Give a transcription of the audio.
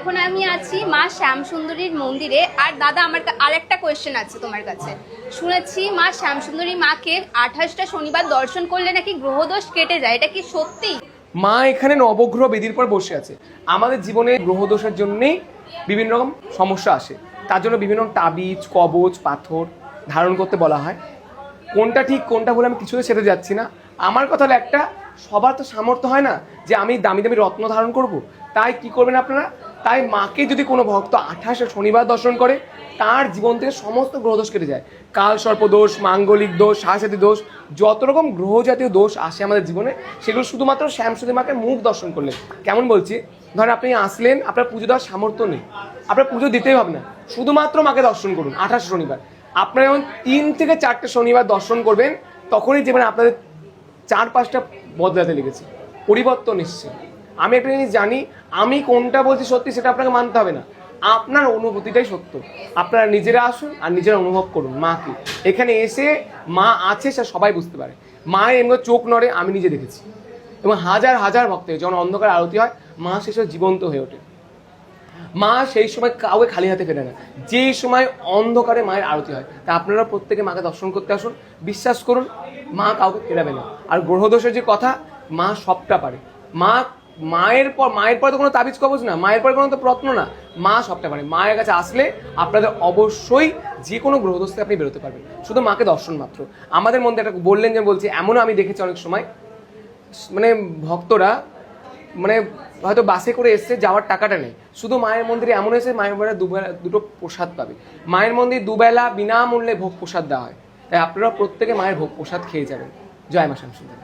এখন আমি আছি মা শ্যামসুন্দরীর মন্দিরে। আর দাদা, আমার আরেকটা কোয়েশ্চেন আছে তোমার কাছে। শুনেছি মা শ্যামসুন্দরী মাকে 28টা শনিবার দর্শন করলে নাকি গ্রহদোষ কেটে যায়, এটা কি সত্যি? মা এখানে নবগ্রহ বেদির পর বসে আছে। আমাদের জীবনে গ্রহদোষের জন্যেই বিভিন্ন রকম সমস্যা আসে, তার জন্য বিভিন্ন তাবিজ, কবচ, পাথর ধারণ করতে বলা হয়। কোনটা ঠিক কোনটা ভুল আমি কিছুতে সেটা যাচ্ছি না। আমার কথা হলো একটা, সবার তো সামর্থ্য হয় না যে আমি দামি দামি রত্ন ধারণ করব। তাই কি করবেন আপনারা, তাই মাকে যদি কোনো ভক্ত 28 শনিবার দর্শন করে, তার জীবন থেকে সমস্ত গ্রহদোষ কেটে যায়। কাল সর্পদোষ, মাঙ্গলিক দোষ, সাহসাতি দোষ, যত রকম গ্রহ জাতীয় দোষ আসে আমাদের জীবনে, সেগুলো শুধুমাত্র শ্যামসুন্দরী মাকে মুখ দর্শন করলে। কেমন বলছি, ধরেন আপনি আসলেন, আপনার পুজো দেওয়ার সামর্থ্য নেই, আপনার পুজো দিতেই হবে না, শুধুমাত্র মাকে দর্শন করুন 28 শনিবার। আপনারা যখন 3 থেকে 4টে শনিবার দর্শন করবেন, তখনই যেমন আপনাদের 4-5টা বদলাতে লেগেছে, পরিবর্তন এসছে। আমি একটা জিনিস জানি, আমি কোনটা বলছি সত্যি সেটা আপনাকে মানতে হবে না, আপনার অনুভূতিটাই সত্য। আপনারা নিজেরা আসুন আর নিজেরা অনুভব করুন মাকে। এখানে এসে মা আছে সে সবাই বুঝতে পারে। মায়ের এমনি চোখ নড়ে, আমি নিজে দেখেছি। এবং হাজার হাজার ভক্ত যখন অন্ধকার আরতি হয়, মা শেষে জীবন্ত হয়ে ওঠে। মা সেই সময় কাউকে খালি হাতে ফেরে না, যেই সময় অন্ধকারে মায়ের আরতি হয়। তা আপনারা প্রত্যেকে মাকে দর্শন করতে আসুন, বিশ্বাস করুন মা কাউকে ফেরাবে না। আর গ্রহদোষের যে কথা, মা সবটা পারে। মায়ের পর তো কোনো তাবিজ কবজ না, মায়ের পরে কোনো তো রত্ন না, মা সবটা পারে। মায়ের কাছে আসলে আপনাদের অবশ্যই যে কোনো গ্রহদোষ থেকে আপনি বেরোতে পারবেন, শুধু মাকে দর্শন মাত্র। আমাদের মধ্যে একটা বললেন যে বলছি, এমনও আমি দেখেছি অনেক সময় মানে ভক্তরা মানে হয়তো বাসে করে এসছে, যাওয়ার টাকাটা নেই, শুধু মায়ের মন্দিরে এমন এসে মায়ের বেলা দুটো প্রসাদ পাবে। মায়ের মন্দির দুবেলা বিনামূল্যে ভোগ প্রসাদ দেওয়া হয়। তাই আপনারা প্রত্যেকে মায়ের ভোগ প্রসাদ খেয়ে যাবেন। জয় মা শ্যামসুন্দরী।